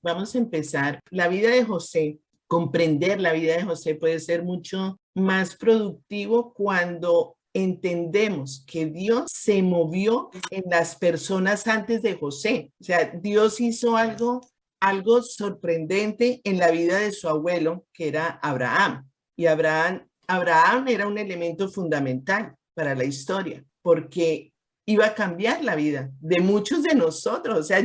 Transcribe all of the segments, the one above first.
Vamos a empezar. La vida de José, comprender la vida de José puede ser mucho más productivo cuando entendemos que Dios se movió en las personas antes de José. O sea, Dios hizo algo sorprendente en la vida de su abuelo, que era Abraham. Y Abraham era un elemento fundamental para la historia, porque iba a cambiar la vida de muchos de nosotros. O sea,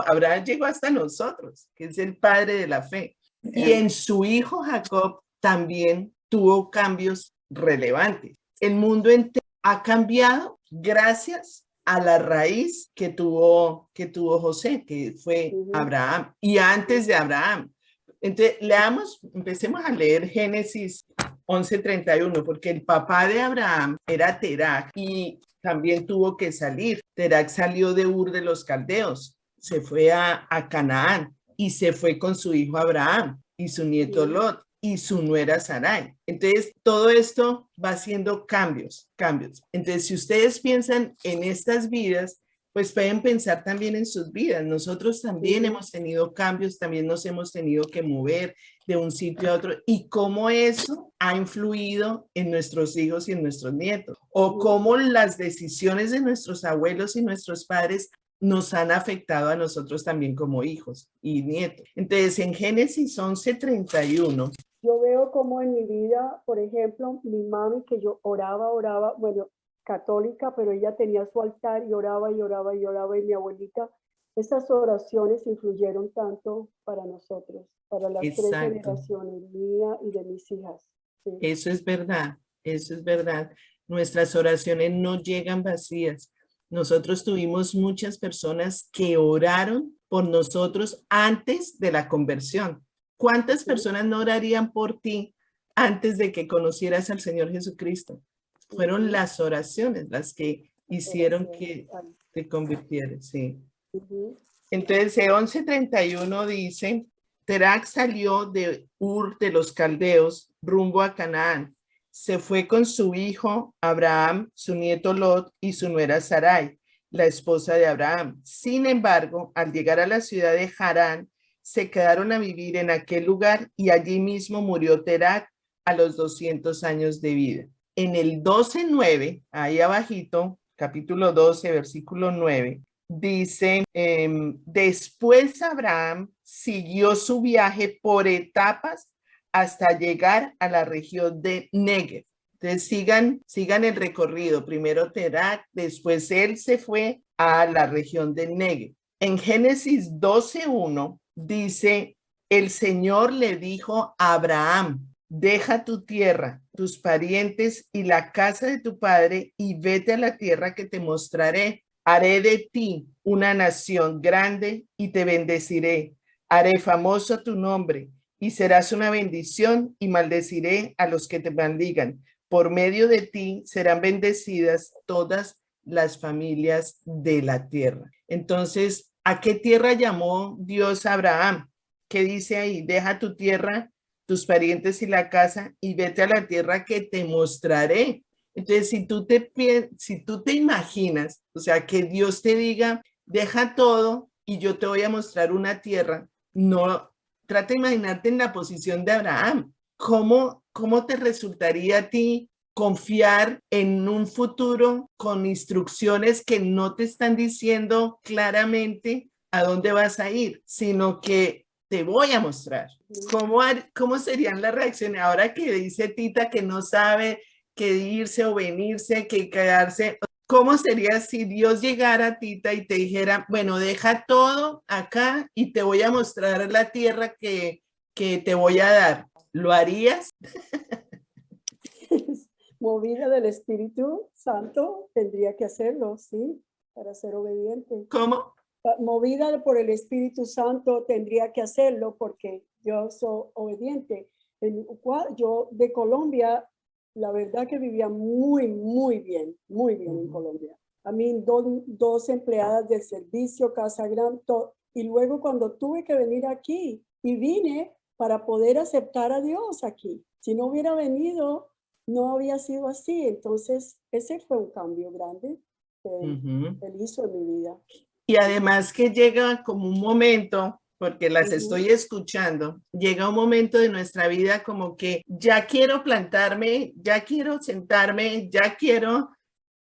Abraham llegó hasta nosotros, que es el padre de la fe. Y en su hijo Jacob también tuvo cambios relevantes. El mundo entero ha cambiado gracias a la raíz que tuvo José, que fue Abraham, y antes de Abraham. Entonces, empecemos a leer Génesis 11:31, porque el papá de Abraham era Terach y también tuvo que salir. Terach salió de Ur de los Caldeos, se fue a Canaán y se fue con su hijo Abraham y su nieto Lot y su nuera Sarai. Entonces, todo esto va haciendo cambios. Entonces, si ustedes piensan en estas vidas, pues pueden pensar también en sus vidas. Nosotros también hemos tenido cambios, también nos hemos tenido que mover de un sitio a otro, y cómo eso ha influido en nuestros hijos y en nuestros nietos, o cómo las decisiones de nuestros abuelos y nuestros padres nos han afectado a nosotros también como hijos y nietos. Entonces, en Génesis 11:31. Yo veo como en mi vida, por ejemplo, mi mami, que yo oraba, bueno, católica, pero ella tenía su altar y oraba, y mi abuelita, esas oraciones influyeron tanto para nosotros, para las tres generaciones, mía y de mis hijas. Sí. Eso es verdad, eso es verdad. Nuestras oraciones no llegan vacías. Nosotros tuvimos muchas personas que oraron por nosotros antes de la conversión. ¿Cuántas personas no orarían por ti antes de que conocieras al Señor Jesucristo? Fueron las oraciones las que hicieron que te convirtieras, sí. Entonces, 11:31 dice, Terach salió de Ur de los Caldeos rumbo a Canaán. Se fue con su hijo Abraham, su nieto Lot y su nuera Sarai, la esposa de Abraham. Sin embargo, al llegar a la ciudad de Harán, se quedaron a vivir en aquel lugar y allí mismo murió Terach a los 200 años de vida. En el 12:9, ahí abajito, capítulo 12, versículo 9, dice, después Abraham siguió su viaje por etapas hasta llegar a la región de Negev. Entonces sigan el recorrido. Primero Terach, después él se fue a la región de Negev. En Génesis 12:1 dice, el Señor le dijo a Abraham, deja tu tierra, tus parientes y la casa de tu padre y vete a la tierra que te mostraré. Haré de ti una nación grande y te bendeciré. Haré famoso tu nombre y serás una bendición y maldeciré a los que te maldigan. Por medio de ti serán bendecidas todas las familias de la tierra. Entonces, ¿a qué tierra llamó Dios a Abraham? ¿Qué dice ahí? Deja tu tierra, tus parientes y la casa y vete a la tierra que te mostraré. Entonces, si tú te imaginas, o sea, que Dios te diga, deja todo y yo te voy a mostrar una tierra, no, trata de imaginarte en la posición de Abraham. ¿Cómo te resultaría a ti confiar en un futuro con instrucciones que no te están diciendo claramente a dónde vas a ir, sino que te voy a mostrar? ¿Cómo serían las reacciones ahora que dice Tita que no sabe que irse o venirse, que quedarse? ¿Cómo sería si Dios llegara a Tita y te dijera, bueno, deja todo acá y te voy a mostrar la tierra que te voy a dar? ¿Lo harías? Movida del Espíritu Santo, tendría que hacerlo, sí, para ser obediente. ¿Cómo? Movida por el Espíritu Santo, tendría que hacerlo porque yo soy obediente. Yo de Colombia, la verdad que vivía muy bien en Colombia. A mí dos empleadas del servicio, Casa Grande, y luego cuando tuve que venir aquí, y vine para poder aceptar a Dios aquí. Si no hubiera venido, no había sido así. Entonces, ese fue un cambio grande que él hizo en mi vida. Y además que llega como un momento, porque las estoy escuchando, llega un momento de nuestra vida como que ya quiero plantarme, ya quiero sentarme, ya quiero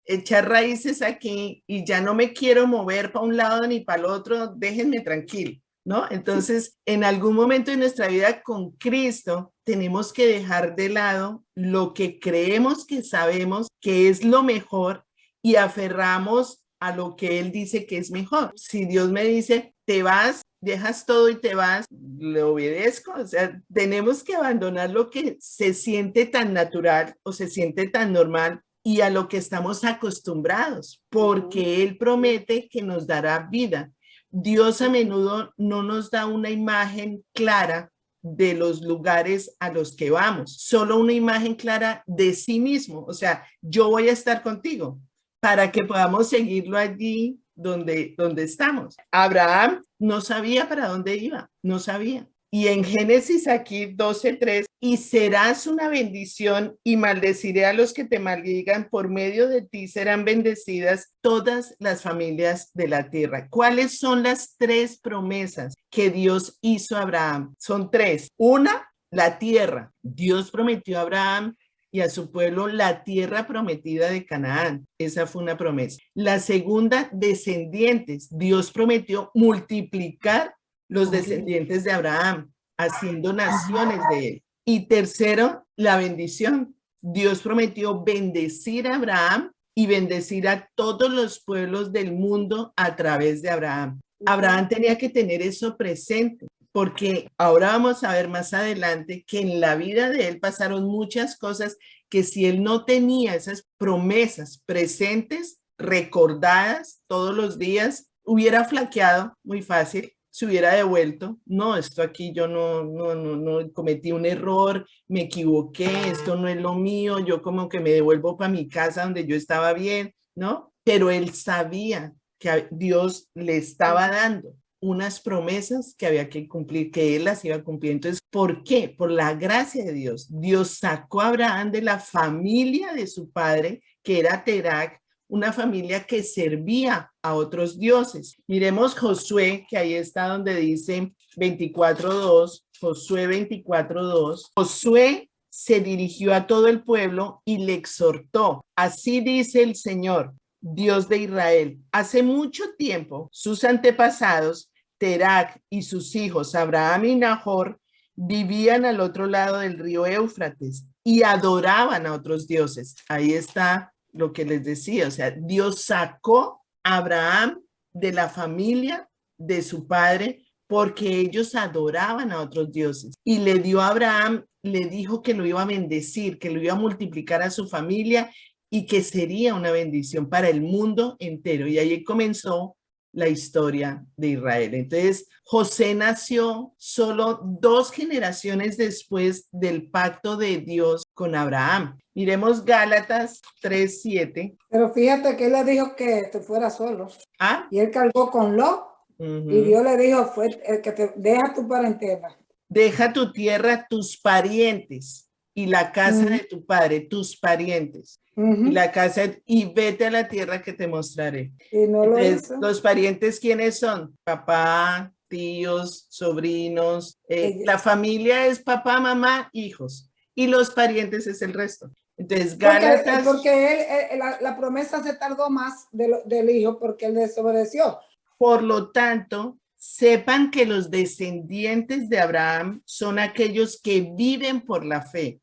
echar raíces aquí y ya no me quiero mover para un lado ni para el otro, déjenme tranquilo, ¿no? Entonces, en algún momento de nuestra vida con Cristo, tenemos que dejar de lado lo que creemos que sabemos que es lo mejor y aferramos a lo que Él dice que es mejor. Si Dios me dice, te vas, dejas todo y te vas, le obedezco. O sea, tenemos que abandonar lo que se siente tan natural o se siente tan normal y a lo que estamos acostumbrados, porque Él promete que nos dará vida. Dios a menudo no nos da una imagen clara de los lugares a los que vamos, solo una imagen clara de sí mismo. O sea, yo voy a estar contigo para que podamos seguirlo allí donde estamos. Abraham no sabía para dónde iba, no sabía. Y en Génesis aquí 12:3, y serás una bendición y maldeciré a los que te maldigan, por medio de ti serán bendecidas todas las familias de la tierra. ¿Cuáles son las 3 promesas que Dios hizo a Abraham? Son 3. Una, la tierra. Dios prometió a Abraham y a su pueblo la tierra prometida de Canaán. Esa fue una promesa. La segunda, descendientes. Dios prometió multiplicar los descendientes de Abraham, haciendo naciones de él. Y tercero, la bendición. Dios prometió bendecir a Abraham y bendecir a todos los pueblos del mundo a través de Abraham. Abraham tenía que tener eso presente, porque ahora vamos a ver más adelante que en la vida de él pasaron muchas cosas que si él no tenía esas promesas presentes, recordadas todos los días, hubiera flaqueado muy fácil, se hubiera devuelto. No, esto aquí yo no cometí un error, me equivoqué, esto no es lo mío, yo como que me devuelvo para mi casa donde yo estaba bien, ¿no? Pero él sabía que Dios le estaba dando unas promesas que había que cumplir, que él las iba a cumplir. Entonces, ¿por qué? Por la gracia de Dios. Dios sacó a Abraham de la familia de su padre, que era Terac, una familia que servía a otros dioses. Miremos Josué, que ahí está donde dice 24:2, Josué 24:2. Josué se dirigió a todo el pueblo y le exhortó. Así dice el Señor, Dios de Israel. Hace mucho tiempo, sus antepasados, Terac y sus hijos, Abraham y Nahor, vivían al otro lado del río Éufrates y adoraban a otros dioses. Ahí está lo que les decía, o sea, Dios sacó a Abraham de la familia de su padre porque ellos adoraban a otros dioses y le dio a Abraham, le dijo que lo iba a bendecir, que lo iba a multiplicar a su familia y que sería una bendición para el mundo entero. Y ahí comenzó la historia de Israel. Entonces, José nació solo 2 generaciones después del pacto de Dios con Abraham. Miremos Gálatas 3:7. Pero fíjate que él le dijo que te fuera solo. ¿Ah? Y él cargó con Lot. Y Dios le dijo, fue el que te deja tu parentela. Deja tu tierra, tus parientes y la casa de tu padre, tus parientes. Y la casa, y vete a la tierra que te mostraré. Y no Entonces, lo hizo. los parientes, ¿quiénes son? Papá, tíos, sobrinos. La familia es papá, mamá, hijos. Y los parientes es el resto. Entonces, Gálatas. Porque la promesa se tardó más del hijo porque él desobedeció. Por lo tanto, sepan que los descendientes de Abraham son aquellos que viven por la fe.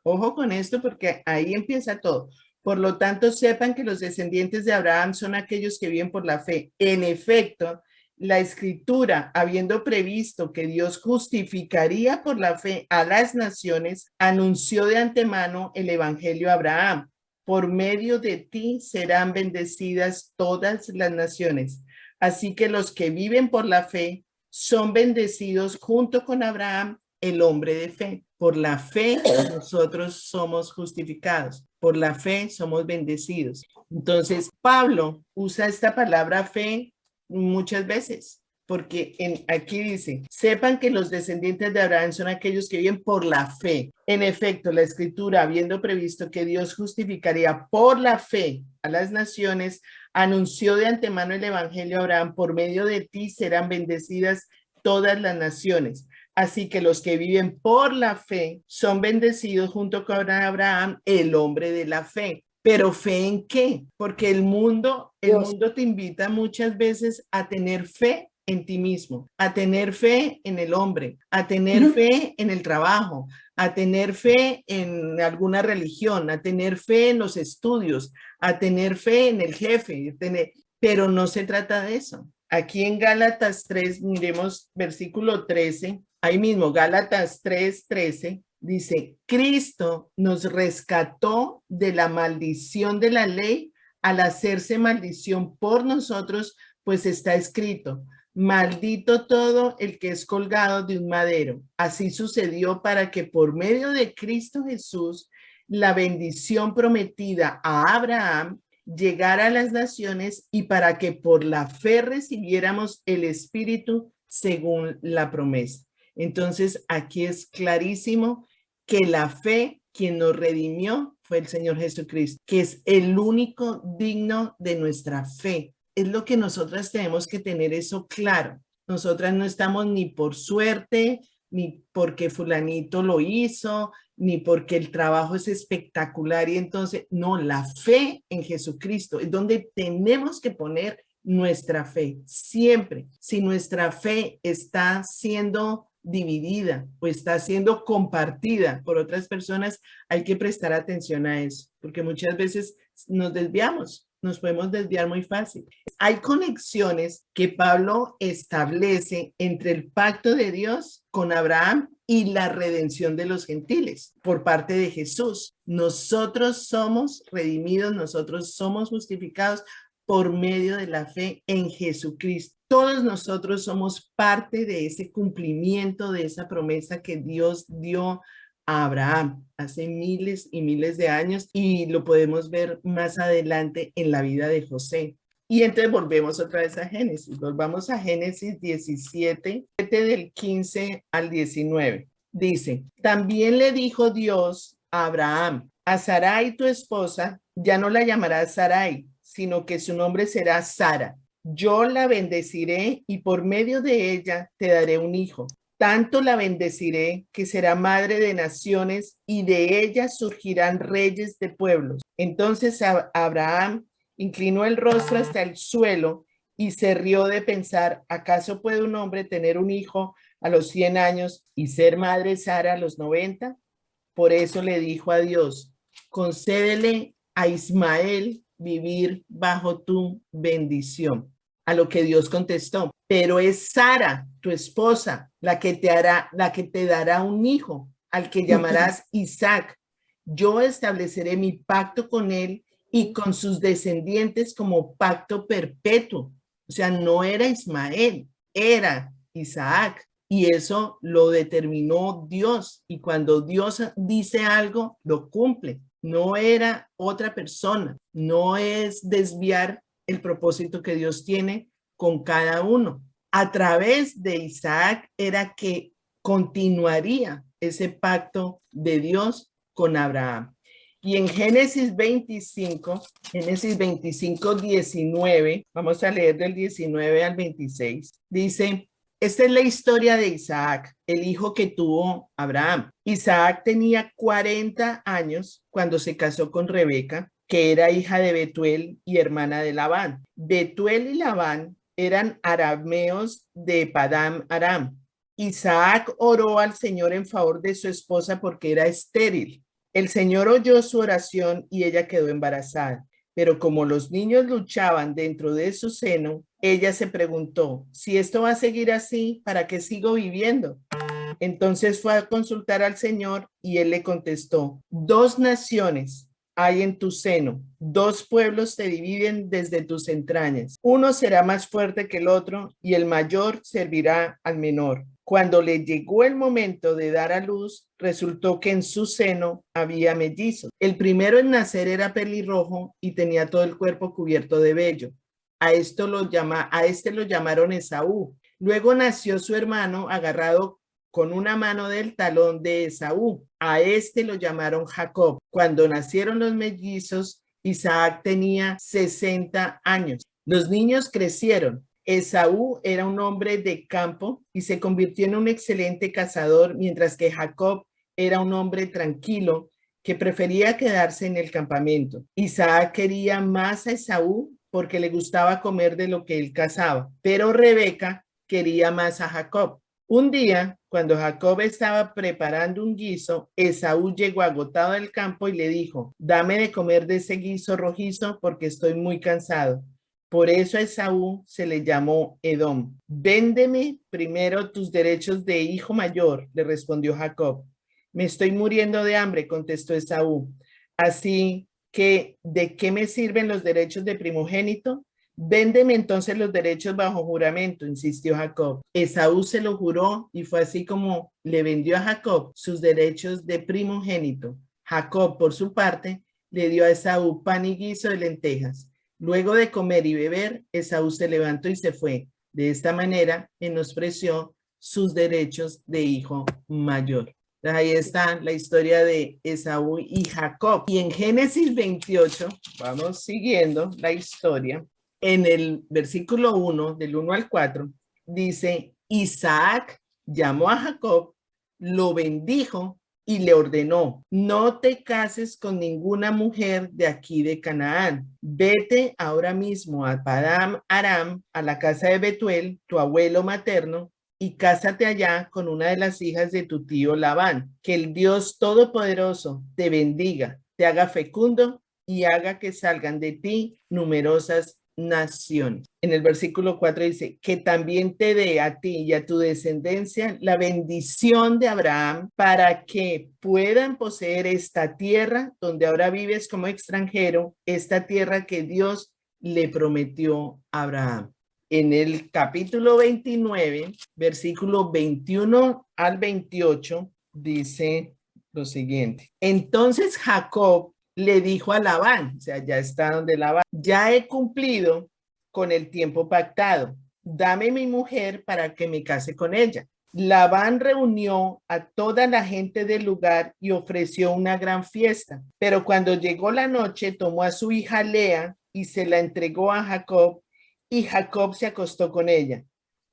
Ojo con esto porque ahí empieza todo. Por lo tanto, sepan que los descendientes de Abraham son aquellos que viven por la fe. En efecto, la Escritura, habiendo previsto que Dios justificaría por la fe a las naciones, anunció de antemano el Evangelio a Abraham. Por medio de ti serán bendecidas todas las naciones. Así que los que viven por la fe son bendecidos junto con Abraham, el hombre de fe. Por la fe nosotros somos justificados, por la fe somos bendecidos. Entonces, Pablo usa esta palabra fe muchas veces, porque aquí dice, sepan que los descendientes de Abraham son aquellos que viven por la fe. En efecto, la Escritura, habiendo previsto que Dios justificaría por la fe a las naciones, anunció de antemano el Evangelio a Abraham, por medio de ti serán bendecidas todas las naciones. Así que los que viven por la fe son bendecidos junto con Abraham, el hombre de la fe. ¿Pero fe en qué? Porque el mundo te invita muchas veces a tener fe en ti mismo, a tener fe en el hombre, a tener fe en el trabajo, a tener fe en alguna religión, a tener fe en los estudios, a tener fe en el jefe, pero no se trata de eso. Aquí en Gálatas 3, miremos versículo 13, ahí mismo, Gálatas 3:13, dice, Cristo nos rescató de la maldición de la ley al hacerse maldición por nosotros, pues está escrito, maldito todo el que es colgado de un madero. Así sucedió para que por medio de Cristo Jesús, la bendición prometida a Abraham llegara a las naciones y para que por la fe recibiéramos el Espíritu según la promesa. Entonces, aquí es clarísimo que la fe, quien nos redimió, fue el Señor Jesucristo, que es el único digno de nuestra fe. Es lo que nosotras tenemos que tener eso claro. Nosotras no estamos ni por suerte, ni porque fulanito lo hizo, ni porque el trabajo es espectacular y entonces, no, la fe en Jesucristo es donde tenemos que poner nuestra fe, siempre. Si nuestra fe está siendo dividida o está siendo compartida por otras personas, hay que prestar atención a eso, porque muchas veces nos desviamos, nos podemos desviar muy fácil. Hay conexiones que Pablo establece entre el pacto de Dios con Abraham y la redención de los gentiles por parte de Jesús. Nosotros somos redimidos, nosotros somos justificados por medio de la fe en Jesucristo. Todos nosotros somos parte de ese cumplimiento de esa promesa que Dios dio a Abraham hace miles y miles de años y lo podemos ver más adelante en la vida de José. Y entonces volvemos otra vez a Génesis, volvamos a Génesis 17, del 15 al 19. Dice, también le dijo Dios a Abraham, a Sarai tu esposa, ya no la llamarás Sarai, sino que su nombre será Sara. Yo la bendeciré y por medio de ella te daré un hijo. Tanto la bendeciré que será madre de naciones y de ella surgirán reyes de pueblos. Entonces Abraham inclinó el rostro hasta el suelo y se rió de pensar, ¿acaso puede un hombre tener un hijo a los 100 años y ser madre Sara a los 90? Por eso le dijo a Dios, concédele a Ismael vivir bajo tu bendición. A lo que Dios contestó, pero es Sara, tu esposa, la que te dará un hijo, al que llamarás Isaac. Yo estableceré mi pacto con él y con sus descendientes como pacto perpetuo. O sea, no era Ismael, era Isaac. Y eso lo determinó Dios. Y cuando Dios dice algo, lo cumple. No era otra persona. No es desviar el propósito que Dios tiene con cada uno. A través de Isaac era que continuaría ese pacto de Dios con Abraham. Y en Génesis 25, 19, vamos a leer del 19 al 26, dice, esta es la historia de Isaac, el hijo que tuvo Abraham. Isaac tenía 40 años cuando se casó con Rebeca, que era hija de Betuel y hermana de Labán. Betuel y Labán eran arameos de Padán Aram. Isaac oró al Señor en favor de su esposa porque era estéril. El Señor oyó su oración y ella quedó embarazada. Pero como los niños luchaban dentro de su seno, ella se preguntó, si esto va a seguir así, ¿para qué sigo viviendo? Entonces fue a consultar al Señor y él le contestó, 2 naciones hay en tu seno, 2 pueblos te dividen desde tus entrañas. Uno será más fuerte que el otro y el mayor servirá al menor. Cuando le llegó el momento de dar a luz, resultó que en su seno había mellizos. El primero en nacer era pelirrojo y tenía todo el cuerpo cubierto de vello. A este lo llamaron Esaú. Luego nació su hermano agarrado con una mano del talón de Esaú. A este lo llamaron Jacob. Cuando nacieron los mellizos, Isaac tenía 60 años. Los niños crecieron Esaú era un hombre de campo y se convirtió en un excelente cazador, mientras que Jacob era un hombre tranquilo que prefería quedarse en el campamento. Isaac quería más a Esaú porque le gustaba comer de lo que él cazaba, pero Rebeca quería más a Jacob. Un día, cuando Jacob estaba preparando un guiso, Esaú llegó agotado del campo y le dijo: dame de comer de ese guiso rojizo porque estoy muy cansado. Por eso a Esaú se le llamó Edom. Véndeme primero tus derechos de hijo mayor, le respondió Jacob. Me estoy muriendo de hambre, contestó Esaú. Así que, ¿de qué me sirven los derechos de primogénito? Véndeme entonces los derechos bajo juramento, insistió Jacob. Esaú se lo juró y fue así como le vendió a Jacob sus derechos de primogénito. Jacob, por su parte, le dio a Esaú pan y guiso de lentejas. Luego de comer y beber, Esaú se levantó y se fue. De esta manera, menospreció sus derechos de hijo mayor. Ahí está la historia de Esaú y Jacob. Y en Génesis 28, vamos siguiendo la historia. En el versículo 1, del 1 al 4, dice: Isaac llamó a Jacob, lo bendijo y le ordenó: no te cases con ninguna mujer de aquí de Canaán. Vete ahora mismo a Padán Aram, a la casa de Betuel, tu abuelo materno, y cásate allá con una de las hijas de tu tío Labán. Que el Dios Todopoderoso te bendiga, te haga fecundo y haga que salgan de ti numerosas naciones. En el versículo 4 dice: que también te dé a ti y a tu descendencia la bendición de Abraham, para que puedan poseer esta tierra donde ahora vives como extranjero, esta tierra que Dios le prometió a Abraham. En el capítulo 29, versículo 21 al 28, dice lo siguiente: entonces Jacob le dijo a Labán, o sea, ya está donde Labán: ya he cumplido con el tiempo pactado, dame mi mujer para que me case con ella. Labán reunió a toda la gente del lugar y ofreció una gran fiesta, pero cuando llegó la noche tomó a su hija Lea y se la entregó a Jacob, y Jacob se acostó con ella.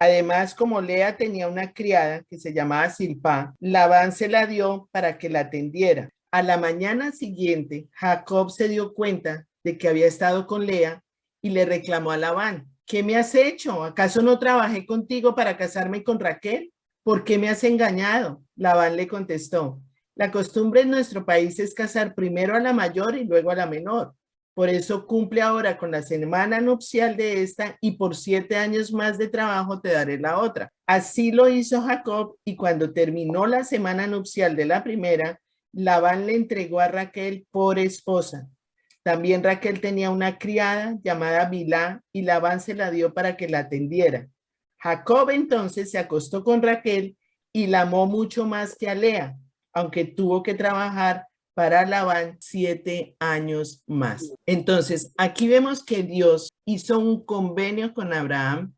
Además, como Lea tenía una criada que se llamaba Silpá, Labán se la dio para que la atendiera. A la mañana siguiente, Jacob se dio cuenta de que había estado con Lea y le reclamó a Labán: ¿qué me has hecho? ¿Acaso no trabajé contigo para casarme con Raquel? ¿Por qué me has engañado? Labán le contestó: la costumbre en nuestro país es casar primero a la mayor y luego a la menor. Por eso cumple ahora con la semana nupcial de esta, y por 7 años más de trabajo te daré la otra. Así lo hizo Jacob, y cuando terminó la semana nupcial de la primera, Labán le entregó a Raquel por esposa. También Raquel tenía una criada llamada Bilhá, y Labán se la dio para que la atendiera. Jacob entonces se acostó con Raquel y la amó mucho más que a Lea, aunque tuvo que trabajar para Labán 7 años más. Entonces, aquí vemos que Dios hizo un convenio con Abraham.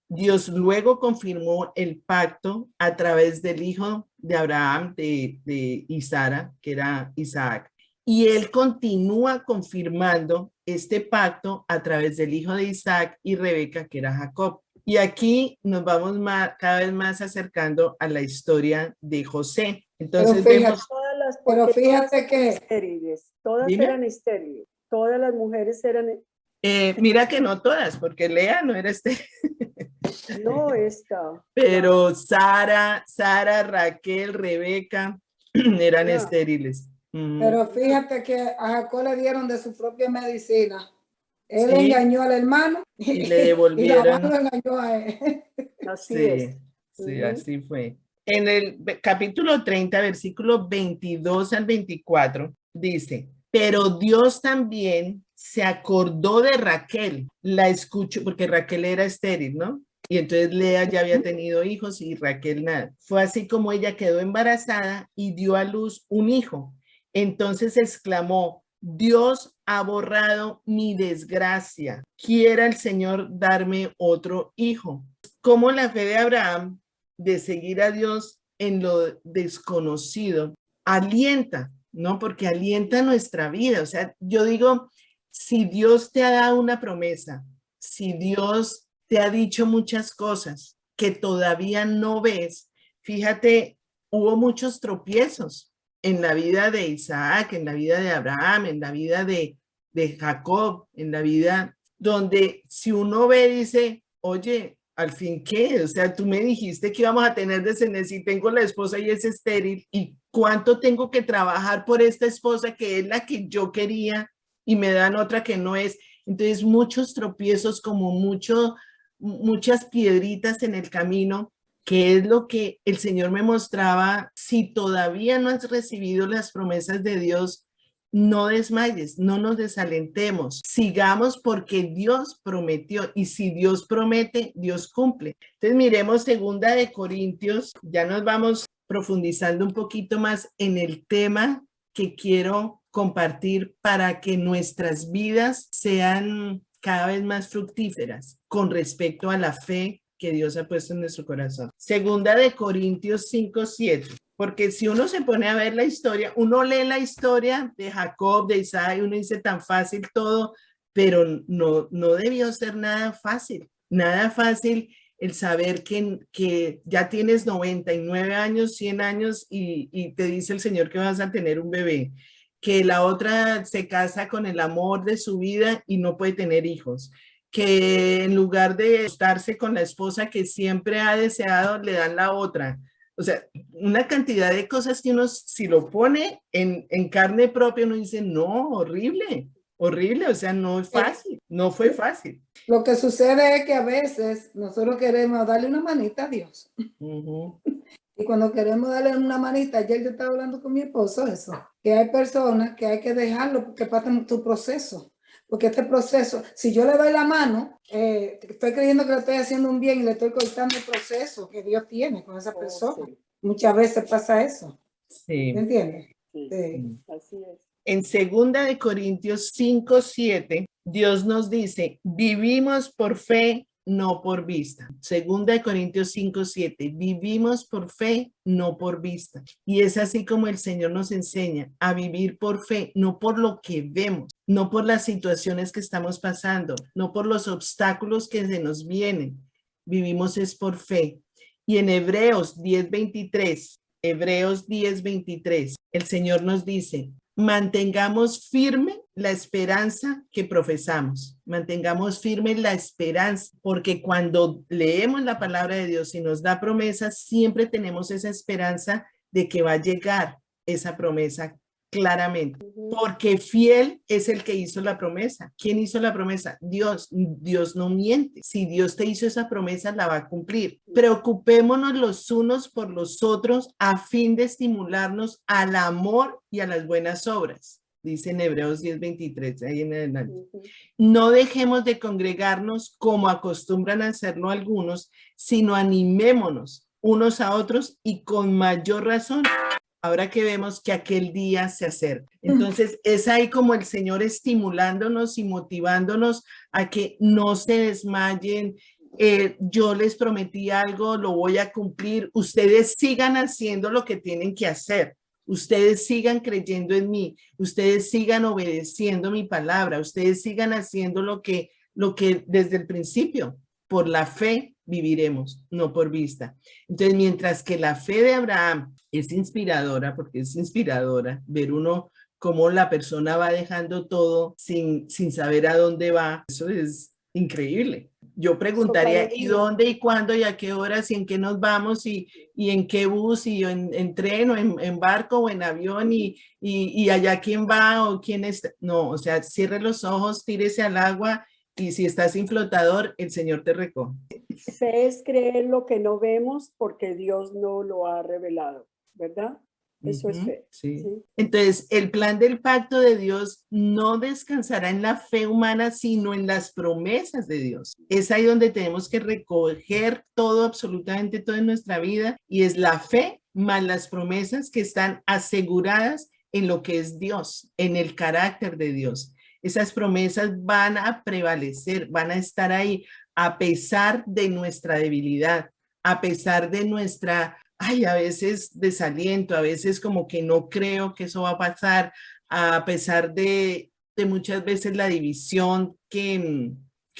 Dios luego confirmó el pacto a través del hijo de Abraham, de Sara, que era Isaac. Y él continúa confirmando este pacto a través del hijo de Isaac y Rebeca, que era Jacob. Y aquí nos vamos cada vez más acercando a la historia de José. Entonces vemos... Pero fíjate que estériles, todas Dime. eran estériles, todas las mujeres eran... mira que no todas, porque Lea no era estéril. No, esta. Pero Sara, Raquel, Rebeca eran Ya. estériles. Pero fíjate que a Jacob le dieron de su propia medicina. Él Sí. engañó al hermano Y le devolvieron. Y Labán lo engañó a él. Así Sí, es. sí, así fue. En el capítulo 30, versículos 22 al 24, dice: pero Dios también se acordó de Raquel, la escuchó, porque Raquel era estéril, ¿no? Y entonces Lea ya había tenido hijos y Raquel nada. Fue así como ella quedó embarazada y dio a luz un hijo. Entonces exclamó: Dios ha borrado mi desgracia. Quiera el Señor darme otro hijo. Como la fe de Abraham de seguir a Dios en lo desconocido alienta, ¿no? Porque alienta nuestra vida. O sea, yo digo, si Dios te ha dado una promesa, si Dios te ha dicho muchas cosas que todavía no ves. Fíjate, hubo muchos tropiezos en la vida de Isaac, en la vida de Abraham, en la vida de Jacob, en la vida donde si uno ve, dice, oye, al fin, ¿qué? O sea, tú me dijiste que íbamos a tener descendencia y tengo la esposa y es estéril. ¿Y cuánto tengo que trabajar por esta esposa que es la que yo quería y me dan otra que no es? Entonces, muchos tropiezos, como muchas piedritas en el camino, que es lo que el Señor me mostraba. Si todavía no has recibido las promesas de Dios, no desmayes, no nos desalentemos, sigamos porque Dios prometió y si Dios promete, Dios cumple. Entonces miremos 2 Corintios, ya nos vamos profundizando un poquito más en el tema que quiero compartir para que nuestras vidas sean cada vez más fructíferas con respecto a la fe que Dios ha puesto en nuestro corazón. 2 Corintios 5:7. Porque si uno se pone a ver la historia, uno lee la historia de Jacob, de Isaac, y uno dice tan fácil todo, pero no debió ser nada fácil el saber que ya tienes 99 años, 100 años y te dice el Señor que vas a tener un bebé, que la otra se casa con el amor de su vida y no puede tener hijos, que en lugar de estarse con la esposa que siempre ha deseado, le dan la otra. O sea, una cantidad de cosas que uno, si lo pone en carne propia, uno dice, no, horrible, horrible, o sea, no es fácil, no fue fácil. Lo que sucede es que a veces nosotros queremos darle una manita a Dios. Y cuando queremos darle una manita, ayer yo estaba hablando con mi esposo eso, que hay personas que hay que dejarlo que pasen tu proceso. Porque este proceso, si yo le doy la mano, estoy creyendo que le estoy haciendo un bien y le estoy cortando el proceso que Dios tiene con esa persona. Sí. Muchas veces pasa eso. Sí. ¿Me entiendes? Sí. Sí. Así es. En 2 Corintios 5:7, Dios nos dice, vivimos por fe, no por vista. 2 Corintios 5:7, vivimos por fe, no por vista. Y es así como el Señor nos enseña a vivir por fe, no por lo que vemos, no por las situaciones que estamos pasando, no por los obstáculos que se nos vienen. Vivimos es por fe. Y en Hebreos 10:23, el Señor nos dice, mantengamos firme la esperanza que profesamos, mantengamos firme la esperanza, porque cuando leemos la palabra de Dios y nos da promesas, siempre tenemos esa esperanza de que va a llegar esa promesa claramente, porque fiel es el que hizo la promesa. ¿Quién hizo la promesa? Dios. Dios no miente. Si Dios te hizo esa promesa, la va a cumplir. Preocupémonos los unos por los otros a fin de estimularnos al amor y a las buenas obras. Dice en Hebreos 10:23, ahí en adelante. No dejemos de congregarnos como acostumbran a hacerlo algunos, sino animémonos unos a otros y con mayor razón ahora que vemos que aquel día se acerca. Entonces, es ahí como el Señor estimulándonos y motivándonos a que no se desmayen. Yo les prometí algo, lo voy a cumplir. Ustedes sigan haciendo lo que tienen que hacer. Ustedes sigan creyendo en mí. Ustedes sigan obedeciendo mi palabra. Ustedes sigan haciendo lo que desde el principio, por la fe, viviremos, no por vista. Entonces, mientras que la fe de Abraham es inspiradora, porque es inspiradora ver uno cómo la persona va dejando todo sin saber a dónde va, eso es increíble. Yo preguntaría, ¿y dónde, y cuándo, y a qué horas, y en qué nos vamos, y en qué bus, y en tren, o en barco, o en avión, y allá quién va, o quién está? No, o sea, cierre los ojos, tírese al agua, y si estás sin flotador, el Señor te recoge. Fe es creer lo que no vemos porque Dios no lo ha revelado, ¿verdad? Eso es fe. Sí. ¿Sí? Entonces, el plan del pacto de Dios no descansará en la fe humana, sino en las promesas de Dios. Es ahí donde tenemos que recoger todo, absolutamente todo en nuestra vida, y es la fe más las promesas que están aseguradas en lo que es Dios, en el carácter de Dios. Esas promesas van a prevalecer, van a estar ahí a pesar de nuestra debilidad, a pesar de nuestra, a veces desaliento, a veces como que no creo que eso va a pasar, a pesar de muchas veces la división que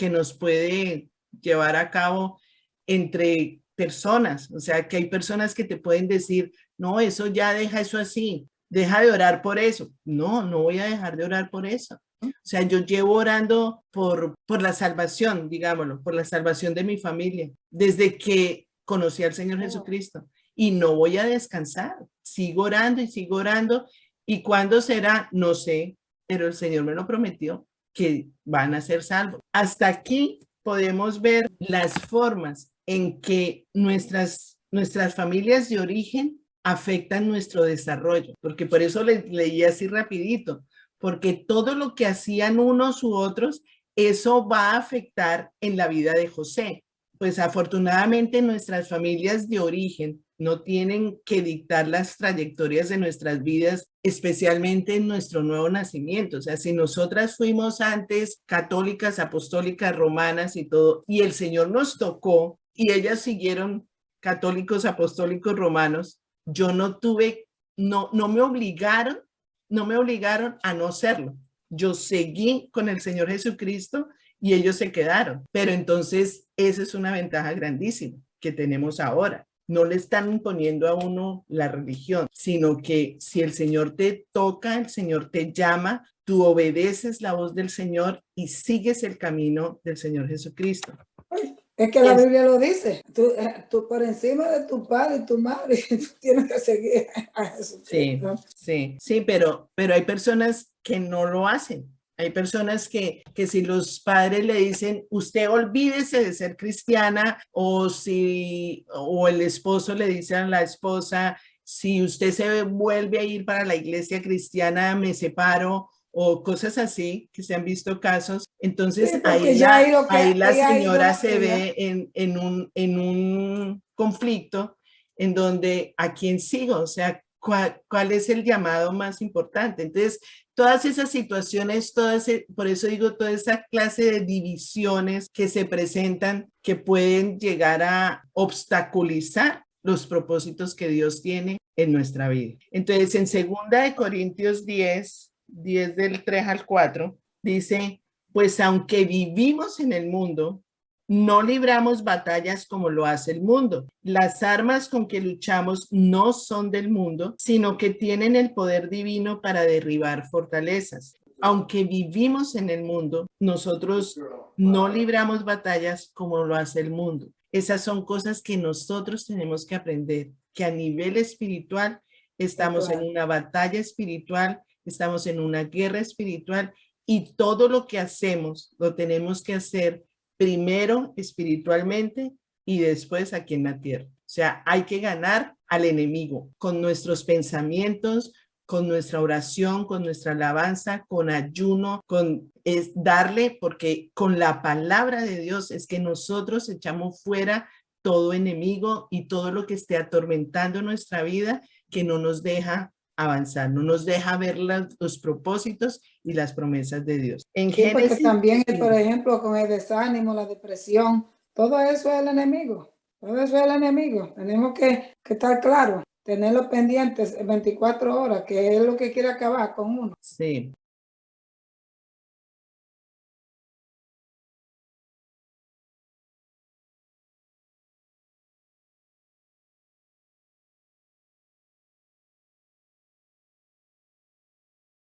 nos puede llevar a cabo entre personas. O sea, que hay personas que te pueden decir, no, eso ya deja eso así, deja de orar por eso. No, no voy a dejar de orar por eso. O sea, yo llevo orando por la salvación, digámoslo, por la salvación de mi familia, desde que conocí al Señor Jesucristo. Y no voy a descansar. Sigo orando y sigo orando. ¿Y cuándo será? No sé, pero el Señor me lo prometió, que van a ser salvos. Hasta aquí podemos ver las formas en que nuestras familias de origen afectan nuestro desarrollo, porque por eso leí así rapidito, porque todo lo que hacían unos u otros, eso va a afectar en la vida de José. Pues afortunadamente nuestras familias de origen no tienen que dictar las trayectorias de nuestras vidas, especialmente en nuestro nuevo nacimiento. O sea, si nosotras fuimos antes católicas, apostólicas, romanas y todo, y el Señor nos tocó y ellas siguieron católicos, apostólicos, romanos, yo no tuve, no me obligaron a no serlo. Yo seguí con el Señor Jesucristo y ellos se quedaron. Pero entonces esa es una ventaja grandísima que tenemos ahora. No le están imponiendo a uno la religión, sino que si el Señor te toca, el Señor te llama, tú obedeces la voz del Señor y sigues el camino del Señor Jesucristo. Es que la Biblia lo dice, tú por encima de tu padre y tu madre, tú tienes que seguir a Jesús. Sí, pero hay personas que no lo hacen. Hay personas que si los padres le dicen, usted olvídese de ser cristiana, o el esposo le dice a la esposa, si usted se vuelve a ir para la iglesia cristiana, me separo, o cosas así, que se han visto casos. Entonces Sí, ahí la señora se ve en un conflicto en donde a quién sigo, o sea, ¿cuál es el llamado más importante? Entonces, todas esas situaciones, por eso digo, toda esa clase de divisiones que se presentan, que pueden llegar a obstaculizar los propósitos que Dios tiene en nuestra vida. Entonces, en 2 Corintios 10 del 3 al 4, dice, pues aunque vivimos en el mundo, no libramos batallas como lo hace el mundo. Las armas con que luchamos no son del mundo, sino que tienen el poder divino para derribar fortalezas. Aunque vivimos en el mundo, nosotros no libramos batallas como lo hace el mundo. Esas son cosas que nosotros tenemos que aprender, que a nivel espiritual estamos en una batalla espiritual, estamos en una guerra espiritual y todo lo que hacemos lo tenemos que hacer primero espiritualmente y después aquí en la tierra. O sea, hay que ganar al enemigo con nuestros pensamientos, con nuestra oración, con nuestra alabanza, con ayuno, es darle, porque con la palabra de Dios es que nosotros echamos fuera todo enemigo y todo lo que esté atormentando nuestra vida, que no nos deja avanzar, no nos deja ver los propósitos y las promesas de Dios. En sí, Génesis, porque también, por ejemplo, con el desánimo, la depresión, todo eso es el enemigo. Todo eso es el enemigo. Tenemos que estar claros, tenerlo pendientes 24 horas, que es lo que quiere acabar con uno. Sí,